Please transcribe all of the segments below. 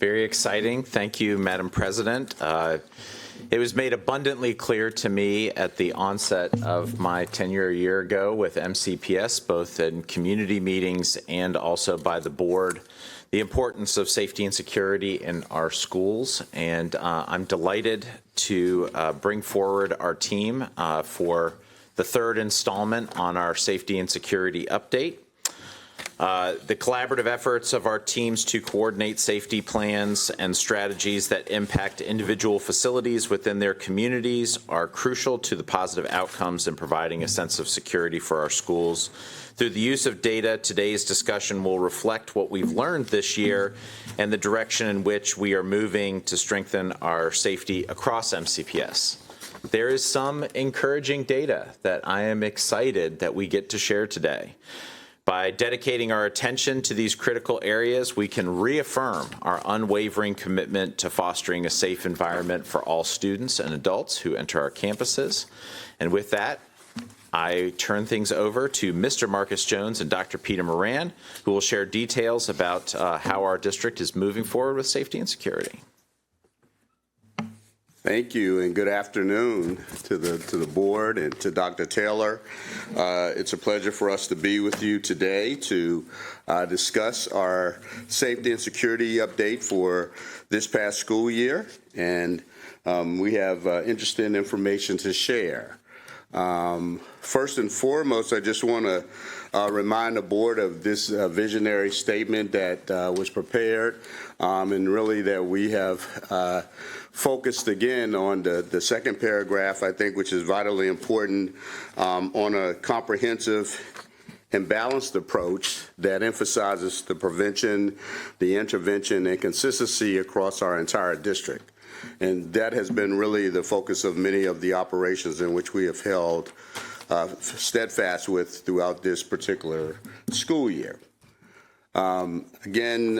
Very exciting. Thank you, Madam President. It was made abundantly clear to me at the onset of my tenure a year ago with MCPS, both in community meetings and also by the board, the importance of safety and security in our schools. And I'm delighted to bring forward our team for the third installment on our safety and security update. The collaborative efforts of our teams to coordinate safety plans and strategies that impact individual facilities within their communities are crucial to the positive outcomes in providing a sense of security for our schools. Through the use of data, today's discussion will reflect what we've learned this year and the direction in which we are moving to strengthen our safety across MCPS. There is some encouraging data that I am excited that we get to share today. By dedicating our attention to these critical areas, we can reaffirm our unwavering commitment to fostering a safe environment for all students and adults who enter our campuses. And with that, I turn things over to Mr. Marcus Jones and Dr. Peter Moran, who will share details about how our district is moving forward with safety and security. Thank you, and good afternoon to the board and to Dr. Taylor. It's a pleasure for us to be with you today to discuss our safety and security update for this past school year, and we have interesting information to share. First and foremost, I just want to remind the board of this visionary statement that was prepared, and really that we have focused again on the second paragraph, I think, which is vitally important, on a comprehensive and balanced approach that emphasizes the prevention, the intervention, and consistency across our entire district. And that has been really the focus of many of the operations in which we have held steadfast with throughout this particular school year. Again,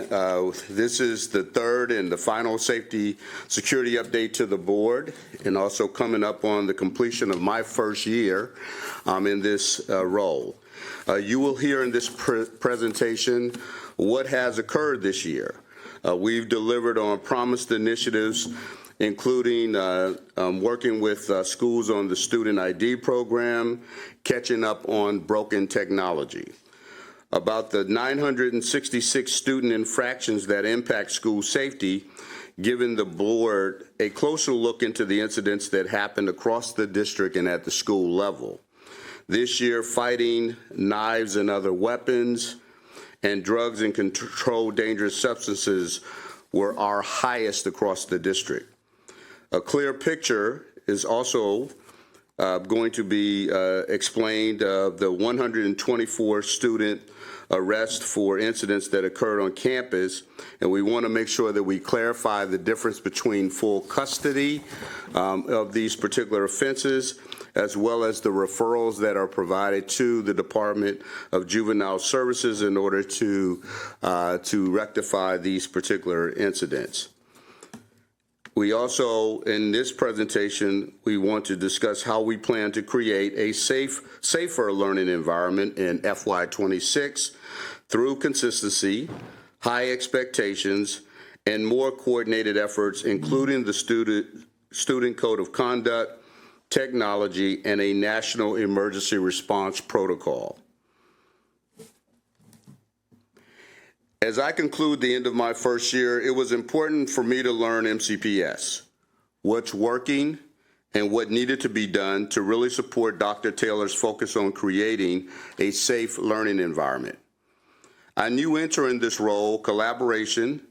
this is the third and the final safety security update to the board, and also coming up on the completion of my first year in this role. You will hear in this presentation what has occurred this year. We've delivered on promised initiatives, including working with schools on the student ID program, catching up on broken technology. About the 966 student infractions that impact school safety, giving the board a closer look into the incidents that happened across the district and at the school level. This year, fighting knives and other weapons and drugs and controlled dangerous substances were our highest across the district. A clear picture is also going to be explained of the 124 student arrests for incidents that occurred on campus, and we want to make sure that we clarify the difference between full custody of these particular offenses, as well as the referrals that are provided to the Department of Juvenile Services in order to rectify these particular incidents. We also, in this presentation, we want to discuss how we plan to create a safer learning environment in FY26 through consistency, high expectations, and more coordinated efforts, including the student code of conduct, technology, and a national emergency response protocol. As I conclude the end of my first year, it was important for me to learn MCPS, what's working, and what needed to be done to really support Dr. Taylor's focus on creating a safe learning environment. I knew entering this role, collaboration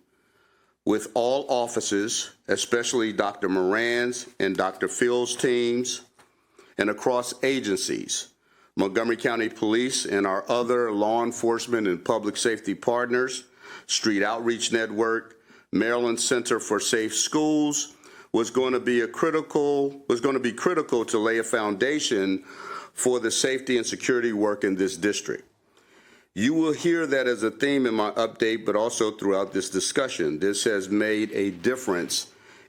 with all offices, especially Dr. Moran's and Dr. Phil's teams, and across agencies, Montgomery County Police and our other law enforcement and public safety partners, Street Outreach Network, Maryland Center for Safe Schools, was going to be critical to lay a foundation for the safety and security work in this district. You will hear that as a theme in my update, but also throughout this discussion. This has made a difference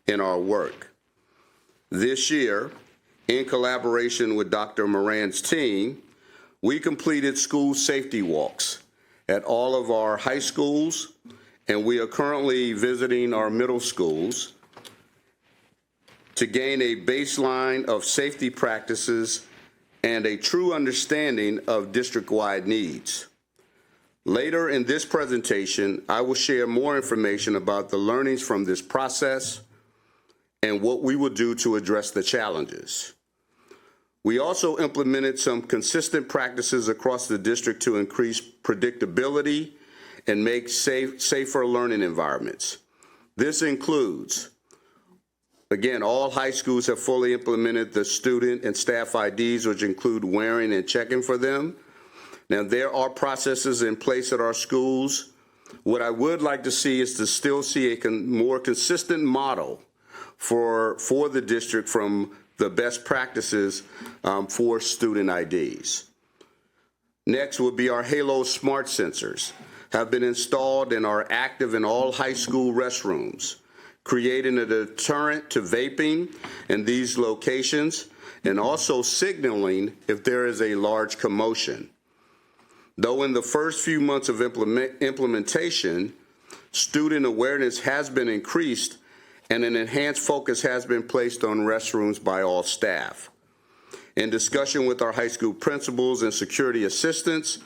in our work. This year, in collaboration with Dr. Moran's team, we completed school safety walks at all of our high schools and we are currently visiting our middle schools to gain a baseline of safety practices and a true understanding of district-wide needs. Later in this presentation, I will share more information about the learnings from this process and what we will do to address the challenges. We also implemented some consistent practices across the district to increase predictability and make safer learning environments. This includes, again, all high schools have fully implemented the student and staff IDs, which include wearing and checking for them. Now, there are processes in place at our schools. What I would like to see is to still see a more consistent model for the district from the best practices for student IDs. Next would be our Halo Smart Sensors have been installed and are active in all high school restrooms, creating a deterrent to vaping in these locations and also signaling if there is a large commotion. Though in the first few months of implementation, student awareness has been increased and an enhanced focus has been placed on restrooms by all staff. In discussion with our high school principals and security assistants,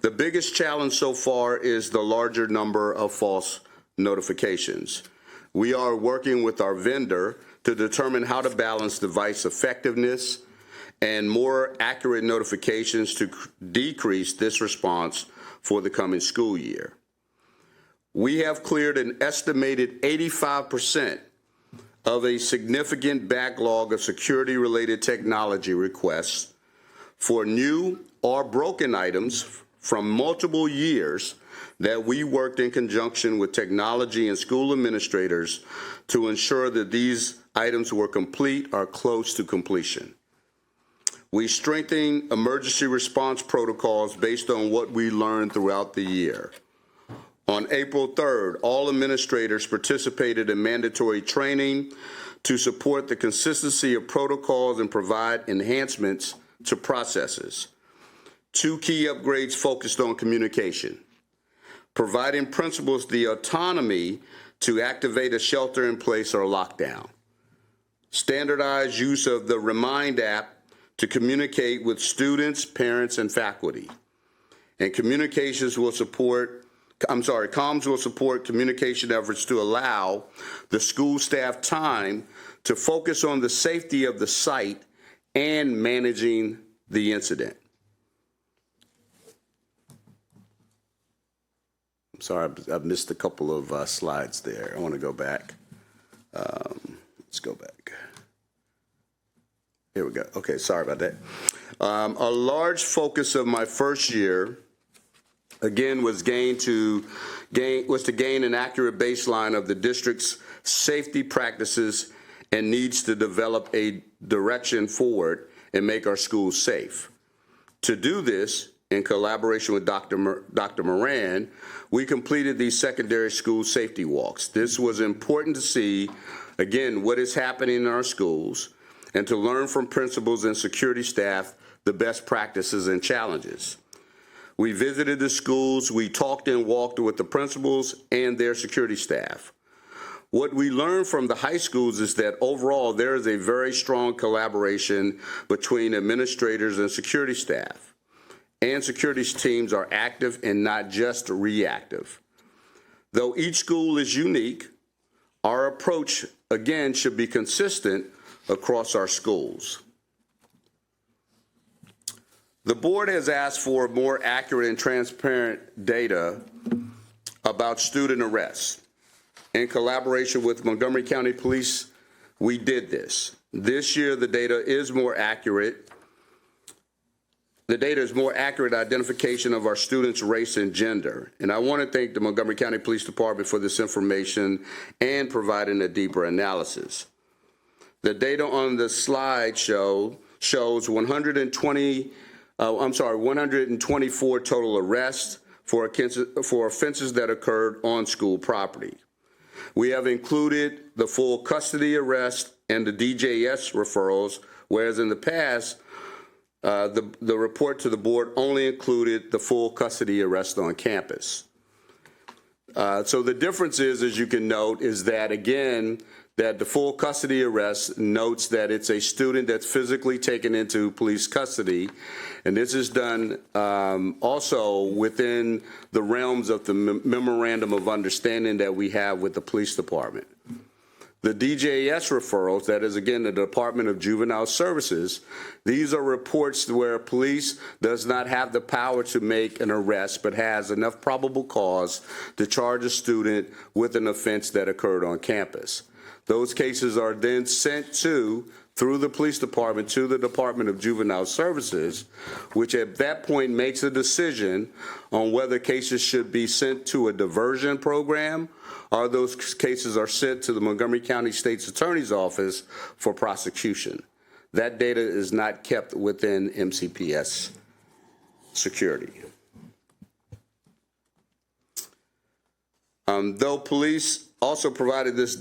the biggest challenge so far is the larger number of false notifications. We are working with our vendor to determine how to balance device effectiveness and more accurate notifications to decrease this response for the coming school year. We have cleared an estimated 85% of a significant backlog of security-related technology requests for new or broken items from multiple years that we worked in conjunction with technology and school administrators to ensure that these items were complete or close to completion. We strengthen emergency response protocols based on what we learned throughout the year. On April 3rd, all administrators participated in mandatory training to support the consistency of protocols and provide enhancements to processes. 2 key upgrades focused on communication, providing principals the autonomy to activate a shelter-in-place or lockdown, standardized use of the Remind app to communicate with students, parents, and faculty. And comms will support communication efforts to allow the school staff time to focus on the safety of the site and managing the incident. I'm sorry, I've missed a couple of slides there. I want to go back. Let's go back. Here we go. Okay, sorry about that. A large focus of my first year, again, was to gain an accurate baseline of the district's safety practices and needs to develop a direction forward and make our schools safe. To do this, in collaboration with Dr. Moran, we completed these secondary school safety walks. This was important to see, again, what is happening in our schools and to learn from principals and security staff the best practices and challenges. We visited the schools, we talked and walked with the principals and their security staff. What we learned from the high schools is that overall there is a very strong collaboration between administrators and security staff. And security teams are active and not just reactive. Though each school is unique, our approach, again, should be consistent across our schools. The board has asked for more accurate and transparent data about student arrests. In collaboration with Montgomery County Police, we did this. This year, the data is more accurate. The data is more accurate identification of our students' race and gender. And I want to thank the Montgomery County Police Department for this information and providing a deeper analysis. The data on the slide shows 124 total arrests for offenses that occurred on school property. We have included the full custody arrest and the DJS referrals, whereas in the past, the report to the board only included the full custody arrest on campus. So the difference is, as you can note, is that, again, that the full custody arrest notes that it's a student that's physically taken into police custody, and this is done also within the realms of the memorandum of understanding that we have with the police department. The DJS referrals, that is, again, the Department of Juvenile Services, these are reports where police does not have the power to make an arrest but has enough probable cause to charge a student with an offense that occurred on campus. Those cases are then sent through the police department to the Department of Juvenile Services, which at that point makes a decision on whether cases should be sent to a diversion program or those cases are sent to the Montgomery County State's Attorney's Office for prosecution. That data is not kept within MCPS security. Though police also provided this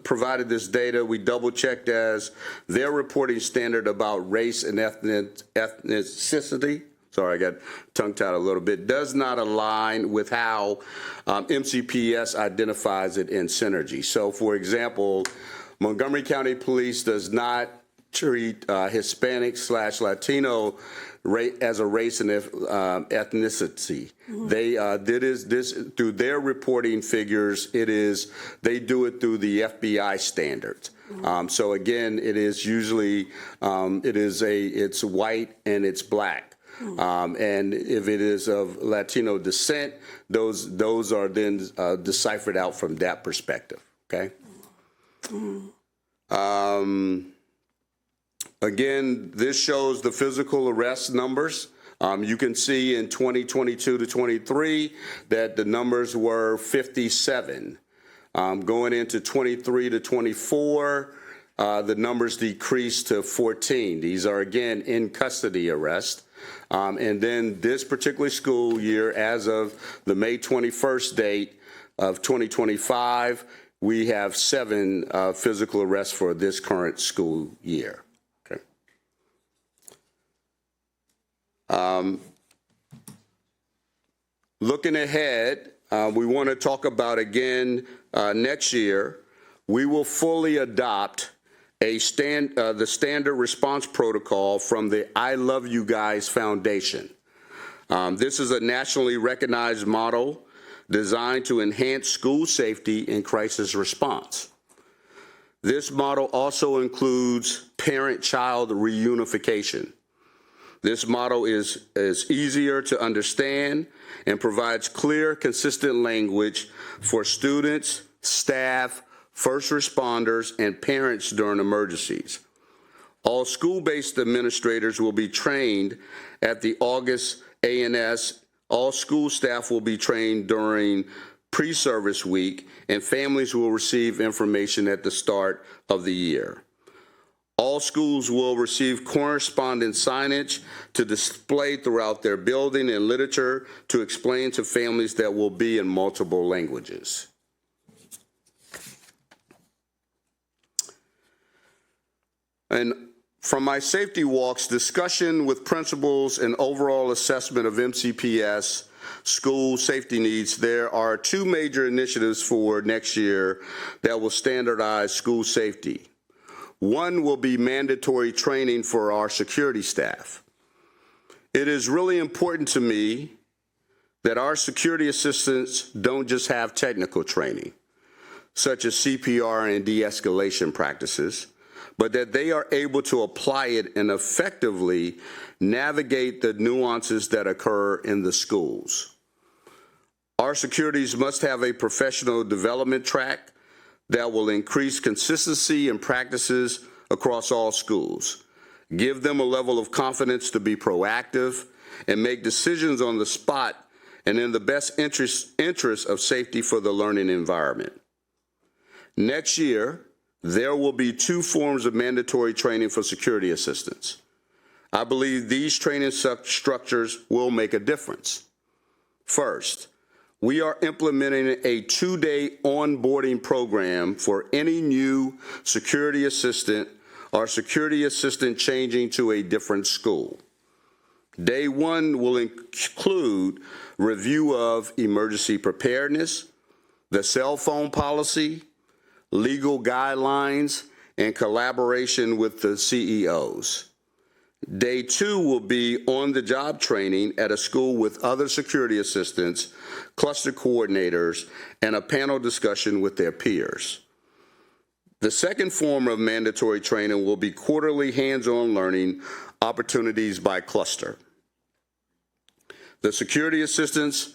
provided this data, we double-checked as their reporting standard about race and ethnicity. Sorry, I got tongue-tied a little bit. Does not align with how MCPS identifies it in Synergy. So, for example, Montgomery County Police does not treat Hispanic/Latino as a race and ethnicity. Mm-hmm. They did this through their reporting figures. They do it through the FBI standards. Mm-hmm. So again, it is usually it's white and it's black. Mm-hmm. And if it is of Latino descent, those are then deciphered out from that perspective. Okay. Mm-hmm. Again, this shows the physical arrest numbers. You can see in 2022 to 23 that the numbers were 57. Going into 23 to 24, the numbers decreased to 14. These are, again, in custody arrest. And then this particular school year, as of the May 21st date of 2025, we have 7 physical arrests for this current school year. Okay. Looking ahead, we want to talk about, again, next year, we will fully adopt the standard response protocol from the I Love You Guys Foundation. This is a nationally recognized model designed to enhance school safety in crisis response. This model also includes parent-child reunification. This model is easier to understand and provides clear, consistent language for students, staff, first responders, and parents during emergencies. All school-based administrators will be trained at the August ANS. All school staff will be trained during pre-service week, and families will receive information at the start of the year. All schools will receive correspondence signage to display throughout their building and literature to explain to families that will be in multiple languages. And from my safety walks, discussion with principals and overall assessment of MCPS school safety needs, there are 2 major initiatives for next year that will standardize school safety. One will be mandatory training for our security staff. It is really important to me that our security assistants don't just have technical training, such as CPR and de-escalation practices, but that they are able to apply it and effectively navigate the nuances that occur in the schools. Our securities must have a professional development track that will increase consistency in practices across all schools, give them a level of confidence to be proactive and make decisions on the spot and in the best interest of safety for the learning environment. Next year, there will be 2 forms of mandatory training for security assistants. I believe these training structures will make a difference. First, we are implementing a 2-day onboarding program for any new security assistant or security assistant changing to a different school. Day one will include review of emergency preparedness, the cell phone policy, legal guidelines, and collaboration with the CEOs. Day two will be on-the-job training at a school with other security assistants, cluster coordinators, and a panel discussion with their peers. The second form of mandatory training will be quarterly hands-on learning opportunities by cluster. The security assistants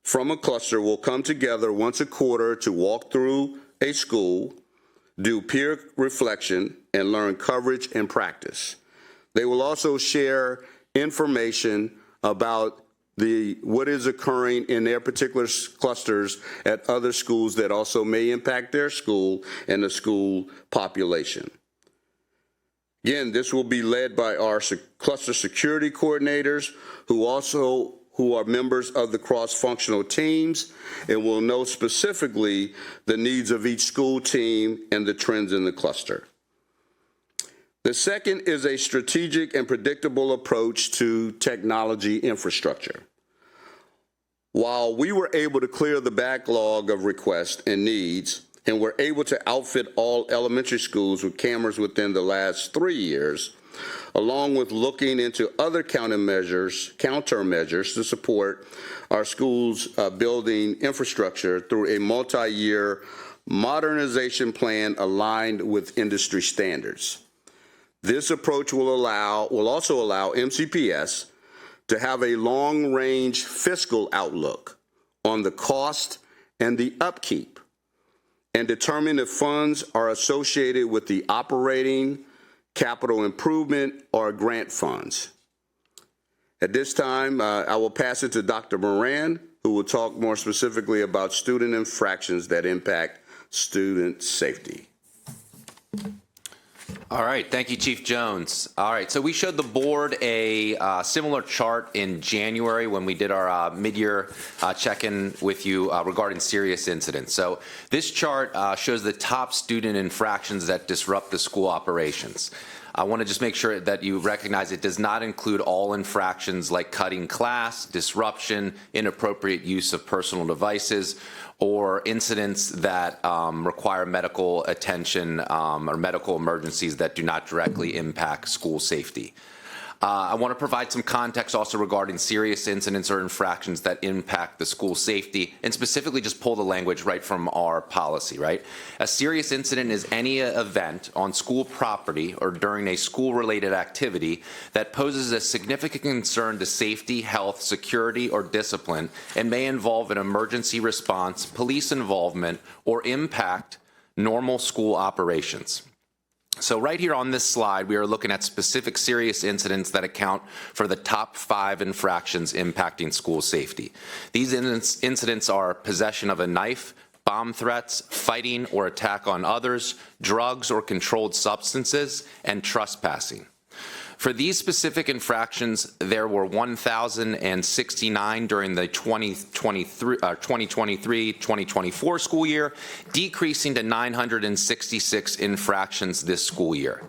from a cluster will come together once a quarter to walk through a school, do peer reflection, and learn coverage and practice. They will also share information about what is occurring in their particular clusters at other schools that also may impact their school and the school population. Again, this will be led by our cluster security coordinators who are members of the cross-functional teams and will know specifically the needs of each school team and the trends in the cluster. The second is a strategic and predictable approach to technology infrastructure. While we were able to clear the backlog of requests and needs and were able to outfit all elementary schools with cameras within the last 3 years, along with looking into other countermeasures to support our schools' building infrastructure through a multi-year modernization plan aligned with industry standards. This approach will also allow MCPS to have a long-range fiscal outlook on the cost and the upkeep and determine if funds are associated with the operating, capital improvement, or grant funds. At this time, I will pass it to Dr. Moran, who will talk more specifically about student infractions that impact student safety. All right, thank you, Chief Jones. All right, so we showed the board a similar chart in January when we did our mid-year check-in with you regarding serious incidents. So this chart shows the top student infractions that disrupt the school operations. I want to just make sure that you recognize it does not include all infractions like cutting class, disruption, inappropriate use of personal devices, or incidents that require medical attention or medical emergencies that do not directly impact school safety. I want to provide some context also regarding serious incidents or infractions that impact the school safety, and specifically just pull the language right from our policy, right? A serious incident is any event on school property or during a school-related activity that poses a significant concern to safety, health, security, or discipline, and may involve an emergency response, police involvement, or impact normal school operations. So right here on this slide, we are looking at specific serious incidents that account for the top 5 infractions impacting school safety. These incidents are possession of a knife, bomb threats, fighting or attack on others, drugs or controlled substances, and trespassing. For these specific infractions, there were 1,069 during the 2023-2024 school year, decreasing to 966 infractions this school year.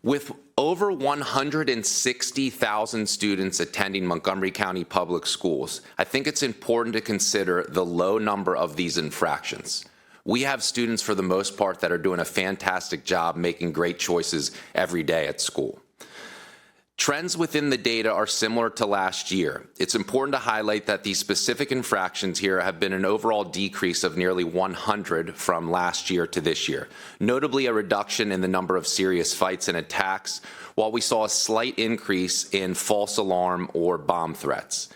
With over 160,000 students attending Montgomery County Public Schools, I think it's important to consider the low number of these infractions. We have students, for the most part, that are doing a fantastic job making great choices every day at school. Trends within the data are similar to last year. It's important to highlight that these specific infractions here have been an overall decrease of nearly 100 from last year to this year, notably a reduction in the number of serious fights and attacks, while we saw a slight increase in false alarm or bomb threats.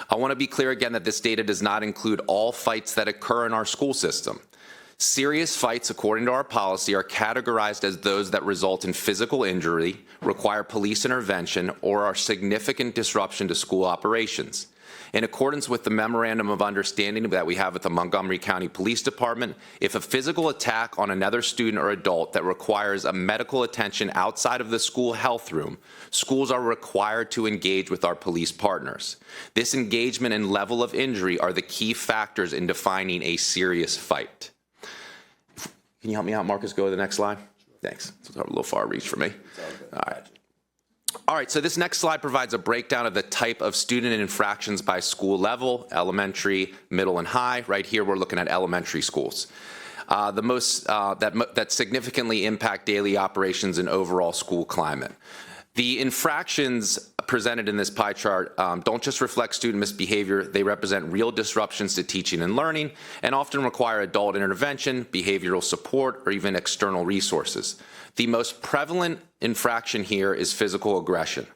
I want to be clear again that this data does not include all fights that occur in our school system. Serious fights, according to our policy, are categorized as those that result in physical injury, require police intervention, or are significant disruption to school operations. In accordance with the Memorandum of Understanding that we have with the Montgomery County Police Department, if a physical attack on another student or adult that requires a medical attention outside of the school health room, schools are required to engage with our police partners. This engagement and level of injury are the key factors in defining a serious fight. Can you help me out, Marcus? Go to the next slide. Thanks. It's a little far reach for me. All right. All right, so this next slide provides a breakdown of the type of student infractions by school level, elementary, middle, and high. Right here, we're looking at elementary schools. That significantly impact daily operations and overall school climate. The infractions presented in this pie chart don't just reflect student misbehavior, they represent real disruptions to teaching and learning and often require adult intervention, behavioral support, or even external resources. The most prevalent infraction here is physical aggression.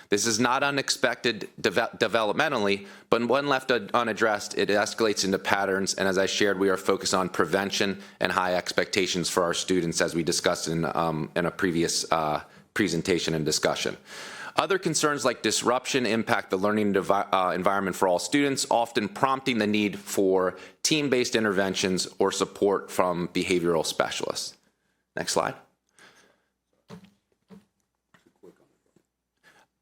This is not unexpected developmentally, but when left unaddressed, it escalates into patterns, and as I shared, we are focused on prevention and high expectations for our students, as we discussed in a previous presentation and discussion. Other concerns like disruption impact the learning environment for all students, often prompting the need for team-based interventions or support from behavioral specialists. Next slide.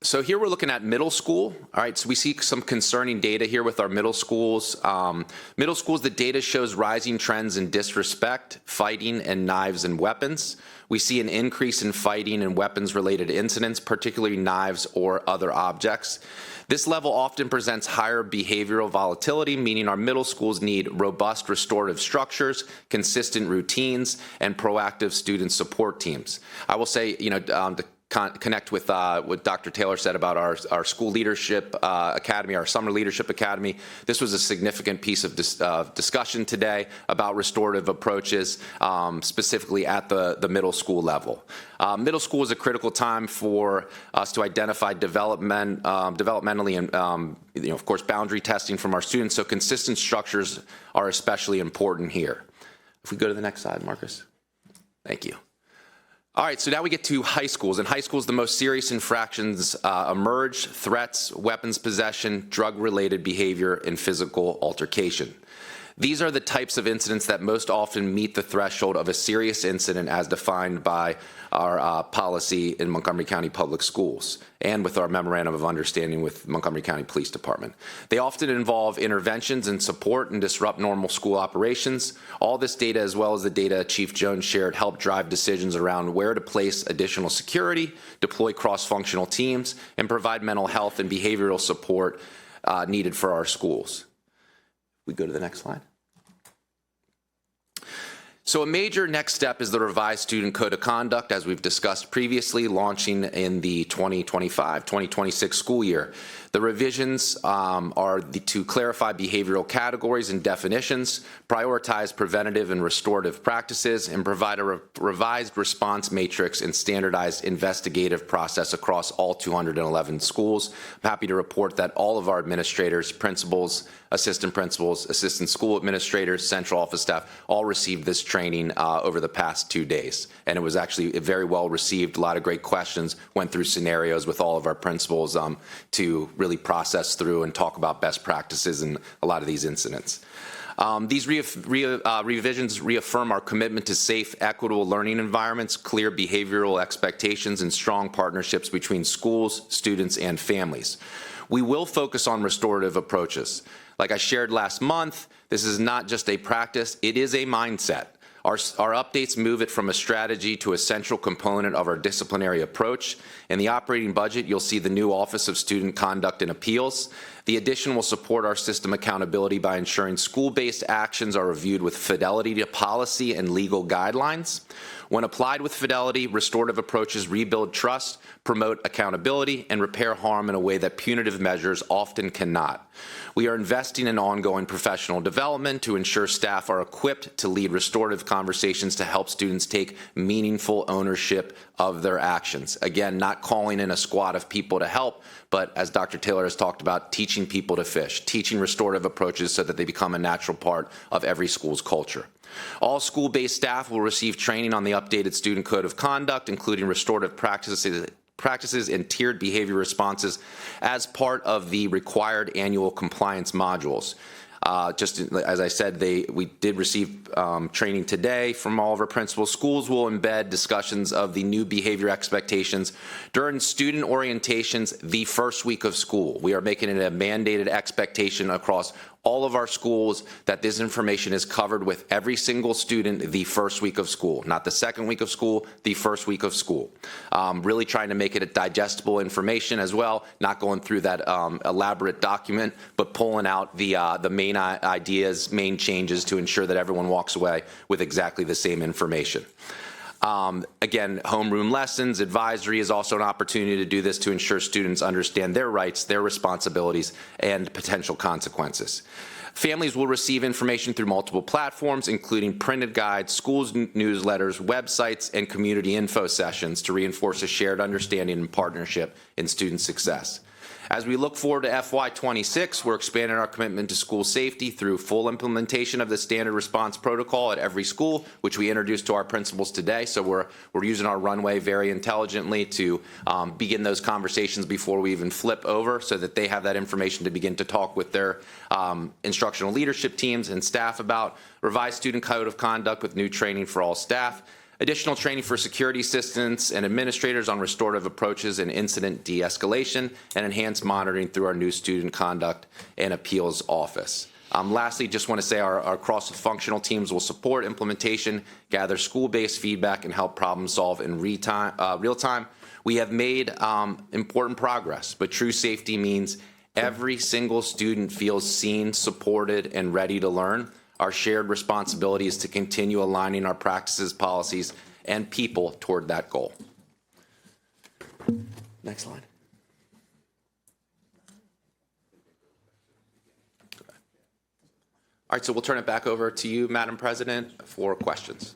So here we're looking at middle school. All right, so we see some concerning data here with our middle schools. The data shows rising trends in disrespect, fighting, and knives and weapons. We see an increase in fighting and weapons-related incidents, particularly knives or other objects. This level often presents higher behavioral volatility, meaning our middle schools need robust restorative structures, consistent routines, and proactive student support teams. I will say, to connect with what Dr. Taylor said about our school leadership academy, our summer leadership academy. This was a significant piece of discussion today about restorative approaches, specifically at the middle school level. Middle school is a critical time for us to identify developmentally and, of course, boundary testing from our students. So consistent structures are especially important here. If we go to the next slide, Marcus. Thank you. All right, so now we get to high schools. In high schools, the most serious infractions emerge: threats, weapons possession, drug-related behavior, and physical altercation. These are the types of incidents that most often meet the threshold of a serious incident as defined by our policy in Montgomery County Public Schools and with our Memorandum of Understanding with Montgomery County Police Department. They often involve interventions and support and disrupt normal school operations. All this data, as well as the data Chief Jones shared, help drive decisions around where to place additional security, deploy cross-functional teams, and provide mental health and behavioral support needed for our schools. We go to the next slide. So a major next step is the revised Student Code of Conduct, as we've discussed previously, launching in the 2025-2026 school year. The revisions are to clarify behavioral categories and definitions, prioritize preventative and restorative practices, and provide a revised response matrix and standardized investigative process across all 211 schools. I'm happy to report that all of our administrators, principals, assistant school administrators, central office staff, all received this training over the past 2 days. And it was actually very well received. A lot of great questions, went through scenarios with all of our principals to really process through and talk about best practices in a lot of these incidents. These revisions reaffirm our commitment to safe, equitable learning environments, clear behavioral expectations, and strong partnerships between schools, students, and families. We will focus on restorative approaches. Like I shared last month, this is not just a practice, it is a mindset. Our updates move it from a strategy to a central component of our disciplinary approach. In the operating budget, you'll see the new Office of Student Conduct and Appeals. The addition will support our system accountability by ensuring school-based actions are reviewed with fidelity to policy and legal guidelines. When applied with fidelity, restorative approaches rebuild trust, promote accountability, and repair harm in a way that punitive measures often cannot. We are investing in ongoing professional development to ensure staff are equipped to lead restorative conversations to help students take meaningful ownership of their actions. Again, not calling in a squad of people to help, but as Dr. Taylor has talked about, teaching people to fish, teaching restorative approaches so that they become a natural part of every school's culture. All school-based staff will receive training on the updated Student Code of Conduct, including restorative practices and tiered behavior responses as part of the required annual compliance modules. Just as I said, we did receive training today from all of our principals. Schools will embed discussions of the new behavior expectations during student orientations the first week of school. We are making it a mandated expectation across all of our schools that this information is covered with every single student the first week of school, not the second week of school, the first week of school. Really trying to make it a digestible information as well, not going through that elaborate document, but pulling out the main ideas, main changes to ensure that everyone walks away with exactly the same information. Again, homeroom lessons, advisory is also an opportunity to do this to ensure students understand their rights, their responsibilities, and potential consequences. Families will receive information through multiple platforms, including printed guides, schools newsletters, websites, and community info sessions to reinforce a shared understanding and partnership in student success. As we look forward to FY26, we're expanding our commitment to school safety through full implementation of the standard response protocol at every school, which we introduced to our principals today. So we're using our runway very intelligently to begin those conversations before we even flip over, so that they have that information to begin to talk with their instructional leadership teams and staff about. Revised student code of conduct with new training for all staff. Additional training for security assistants and administrators on restorative approaches and incident de-escalation, and enhanced monitoring through our new student conduct and appeals office. Lastly, just want to say our cross-functional teams will support implementation, gather school-based feedback, and help problem solve in real time. We have made important progress, but true safety means every single student feels seen, supported, and ready to learn. Our shared responsibility is to continue aligning our practices, policies, and people toward that goal. Next slide. All right, so we'll turn it back over to you, Madam President, for questions.